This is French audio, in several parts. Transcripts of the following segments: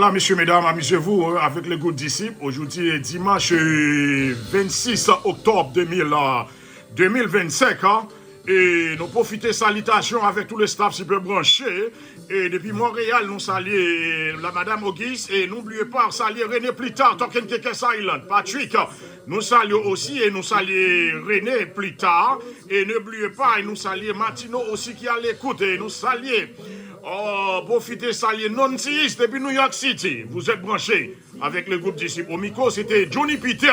Voilà, messieurs, mesdames, amusez-vous avec les gouttes disciples. Aujourd'hui est dimanche 26 octobre 2025. Et nous profitons salutations avec tous les staffs super branchés. Et depuis Montréal, nous saluons la Madame Auguste. Et n'oubliez pas, saluer René plus tard, Token Kekes Island. Patrick, nous saluons aussi et nous saluons René plus tard. Et n'oubliez pas, nous saluons Martino aussi qui est à l'écoute. Et nous saluons. Oh, profitez, saluer Nonsis depuis New York City. Vous êtes branchés avec le groupe disciples. Au micro, c'était Johnny Peter.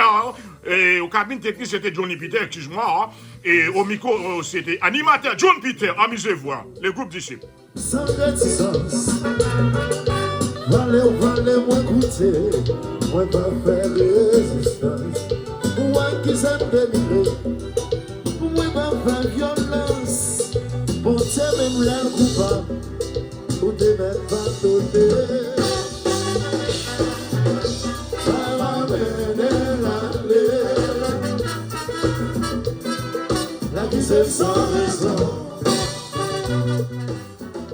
Et au cabine technique, c'était Johnny Peter, excuse-moi. Et au micro, c'était animateur John Peter. Amusez-vous, le groupe disciples. Sans réticence, valez, moi goûter, moi pas faire résistance. Moi qui s'aime délivrer, moi pas faire violence. Pour te même l'air coupable. Ou te mettre pardonner. Ça va mener la vie c'est sans raison.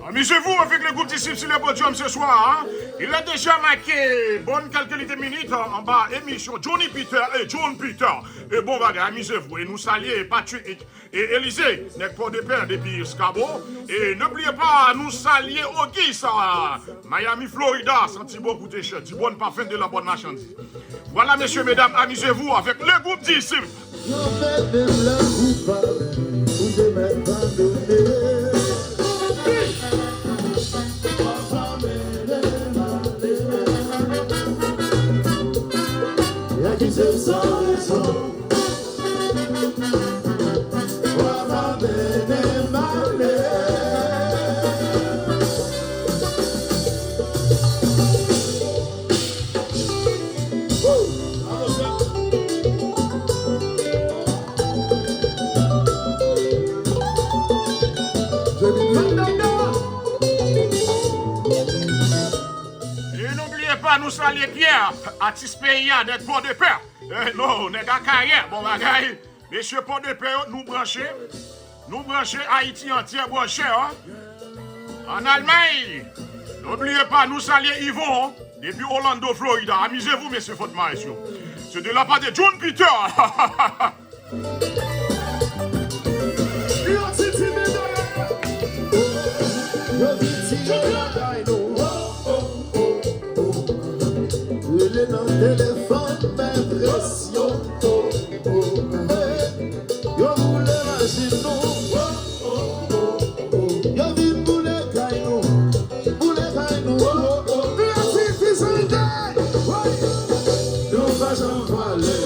Amusez-vous avec le groupe disciples sur le podium ce soir. Il a déjà marqué bonne quelques minutes en bas émission Johnny Peter et John Peter. Et bon bagage, amusez-vous. Et nous saluons Patrick et Élisée, n'est pas de père depuis Scabo. Et n'oubliez pas, nous saluons Auguste, Miami, Florida, senti beaucoup de chèques, du bon parfum de la bonne marchandise. Voilà, messieurs, mesdames, amusez-vous avec le groupe disciples. Nous saluons Pierre, artiste paysan d'être port de père. Non, n'est pas carrière. Bon, bagaille, messieurs port de père, nous brancher Haïti entière branché. En Allemagne, n'oubliez pas, nous saluons Yvon, depuis Orlando, Florida. Amusez-vous, messieurs, votre maestro. C'est de la part de John Peter. Dans le téléphone, mes pressions. Yo voulez machine nous. Yo vin boule caillou. Merci, fils nous pas j'en parler.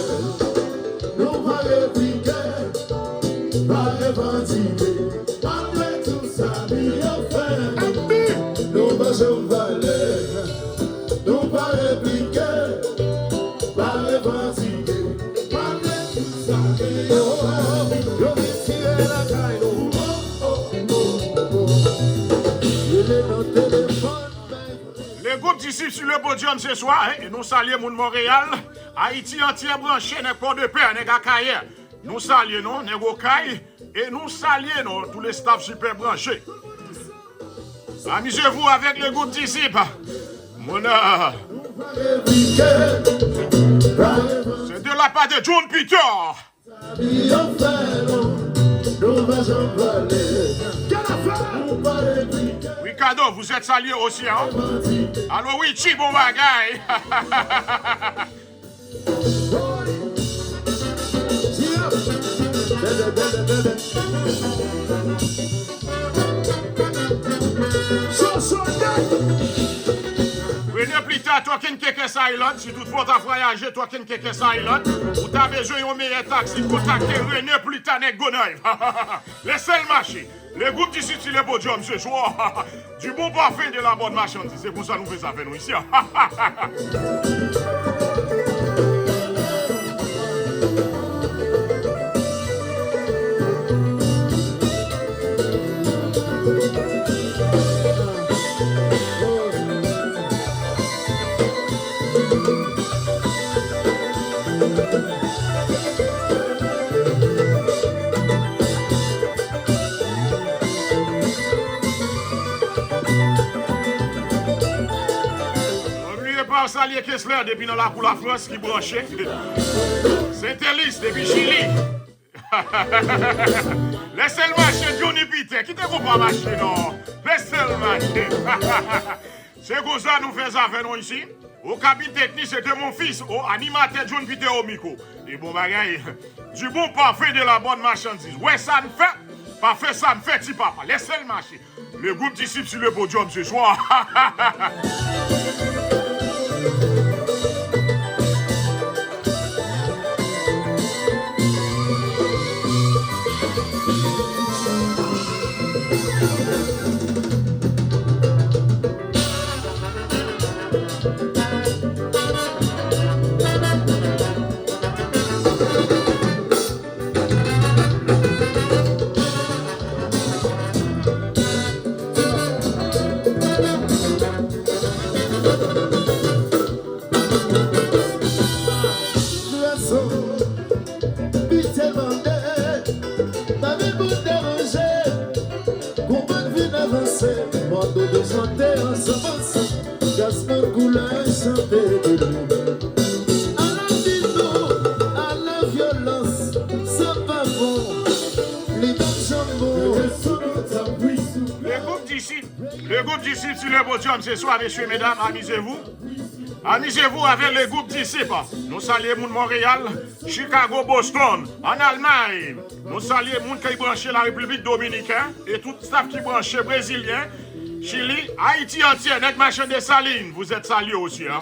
Nous pas répliquer. Pas revendiquer. Après tout ça, bien fait. Nous pas j'en parler. Nous pas répliquer. Les groupes disciples sur le podium ce soir, et nous saluons mon Montréal, Haïti entière branché, n'est pas de père, n'est pas carrière. Nous saluons, non, n'est pas et nous saluons, non, tous les staffs super branchés. Amusez-vous avec les groupes disciples. C'est de la part de John Peter. Ricardo, vous êtes salué aussi, hein? Allô, oui, chi, bon bagaille. Venez plus tard, toi qui es Kekes Island, si toutefois tu as voyagé, toi qui es Kekes Island, ou tu as besoin d'un meilleur taxi, contactez René plus tard, n'est Gonaïve. Laissez-le marcher. Les groupes d'ici sur le podium ce soir, du bon parfum de la bonne marchandise. C'est pour ça que nous faisons avec nous ici. saluer Kessler depuis dans la cour la France qui branché. Saint-Élis depuis Chili. Laissez-le marcher, Johnny Peter. Qui te faut pas marcher, non? Laissez-le marcher. C'est comme ça nous faisons affaire nous ici. Au cabine technique, c'était mon fils, au animateur John Peter au micro. Et bon bagaille, du bon parfait de la bonne marchandise. Ouais, ça me fait. Parfait, ça me fait, petit papa. Laissez-le marcher. Le groupe disciple sur le podium ce soir. Le groupe disciple sur le podium ce soir, messieurs, mesdames, amusez-vous. Amusez-vous avec le groupe disciple. Nous saluons Montréal, Chicago, Boston, en Allemagne. Nous saluons les gens qui branchent la République dominicaine et tout le staff qui branche brésilien, Chili, Haïti entier, net machin de Saline. Vous êtes salués aussi, hein?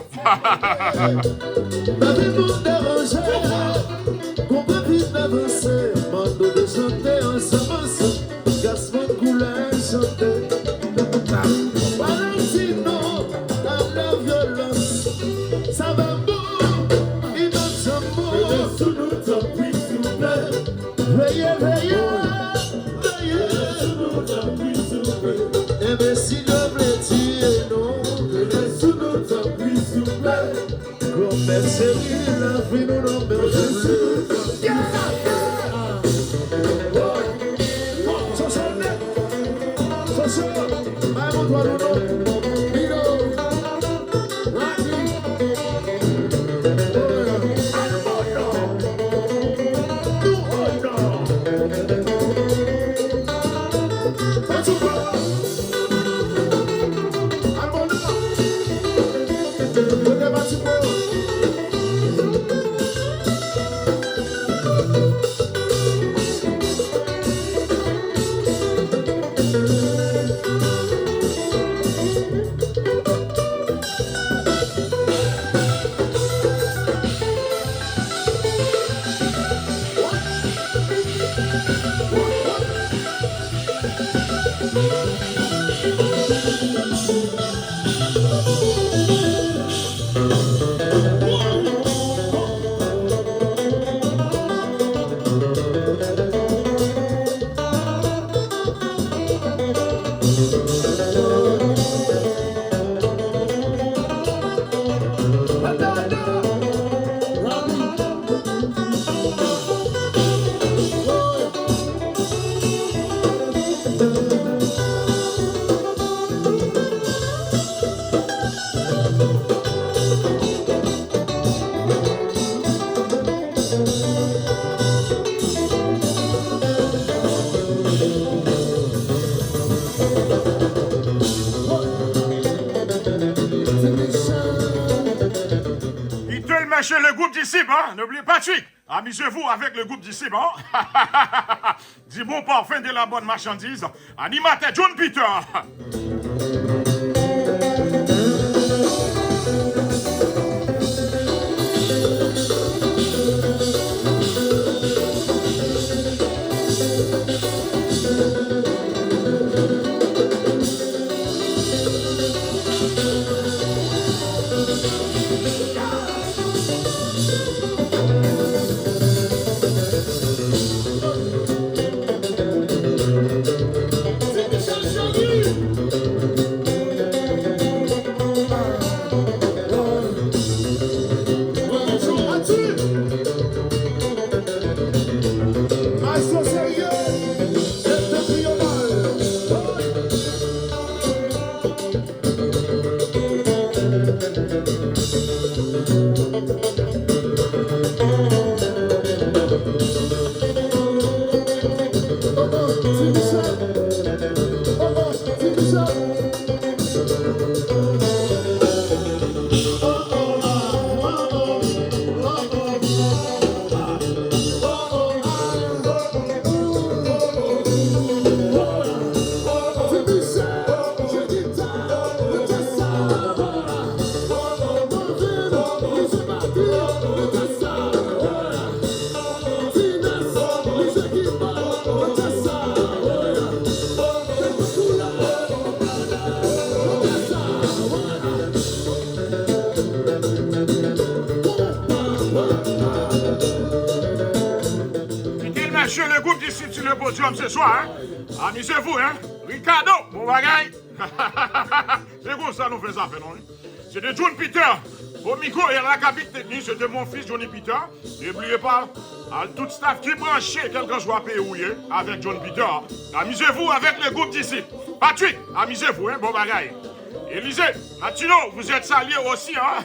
Le groupe disciple, hein? N'oubliez pas, Twig. Amusez-vous avec le groupe disciple, hein? Du bon parfum de la bonne marchandise. Animateur John Peter. Monsieur le groupe d'ici sur le podium ce soir, hein? Amusez-vous, hein? Ricardo, mon bagaille. C'est comme ça nous faisons ça, non? C'est de John Peter. Au micro et à la cabine technique, c'est de mon fils Johnny Peter. N'oubliez pas, à tout staff qui est branché, quel que soit pays où il est, avec John Peter. Amusez-vous avec le groupe d'ici. Patrick, amusez-vous, hein? Bon bagaille. Élisée, Latino, vous êtes saliés aussi, hein?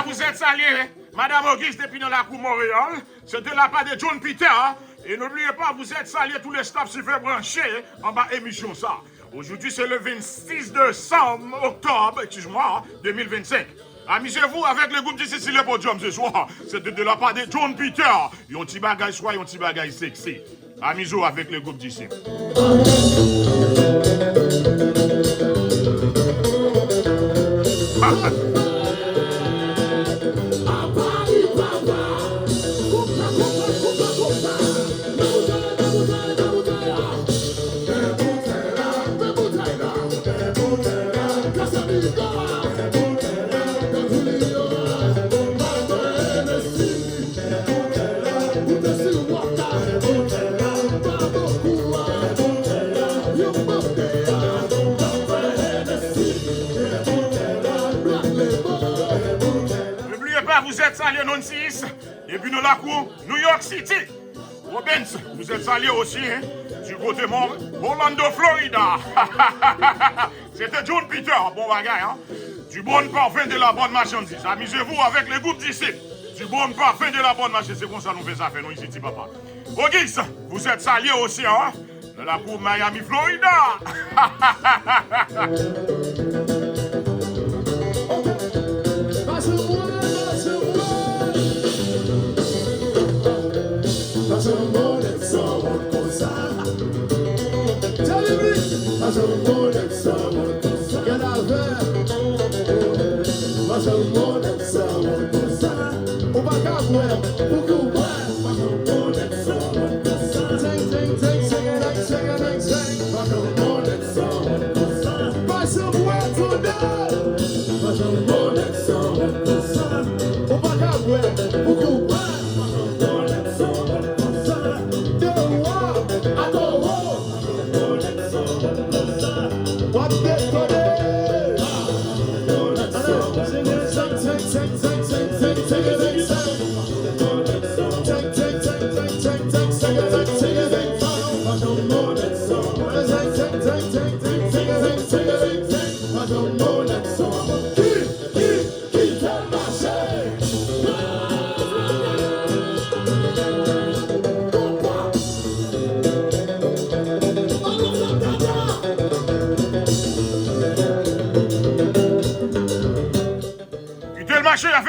Vous êtes salé, hein? Madame Auguste depuis dans la cour Montréal, c'est de la part de John Peter, hein? Et n'oubliez pas, vous êtes salé tous les staffs qui veulent brancher en bas émission ça. Aujourd'hui c'est le 26 décembre, octobre, excuse-moi, 2025. Amusez-vous avec le groupe d'ici sur le podium ce soir. C'est de la part de John Peter. Ils ont un petit bagage soit, ils ont un petit bagage sexy. Amusez-vous avec le groupe d'ici. Vous êtes salé non 6 et puis nous la cour New York City. Robbins, vous êtes salé aussi, hein, du côté Orlando, Florida. C'était John Peter, bon bagage, hein. Du bon parfum de la bonne marchandise. Amusez-vous avec les groupes d'ici. Du bon parfum de la bonne marchandise. C'est comme ça nous faisons affaire, nous ici, papa. Auguste, vous êtes salé aussi, hein, de la cour Miami, Florida.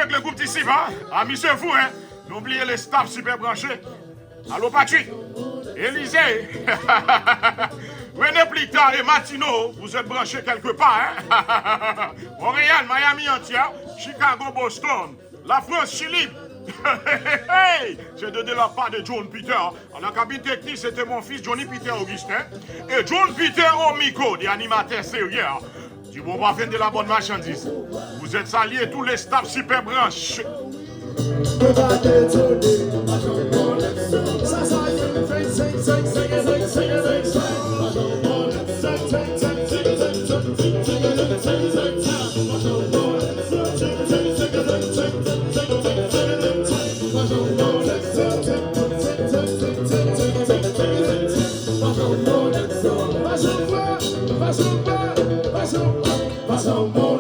avec le groupe d'ici, hein? Amusez-vous, hein? N'oubliez les staffs super branchés. Allô, Patrick? Élisée? René Plita et Martino, vous êtes branchés quelque part, hein? Montréal, Miami entière, Chicago, Boston, la France, Chili. C'est de la part de John Peter. En la cabine technique, c'était mon fils Johnny Peter Augustin. Et John Peter au micro, des animateurs sérieux. Du bon parfum de la bonne marchandise. Vous êtes saliés tous les staffs super branchés. Passe au monde.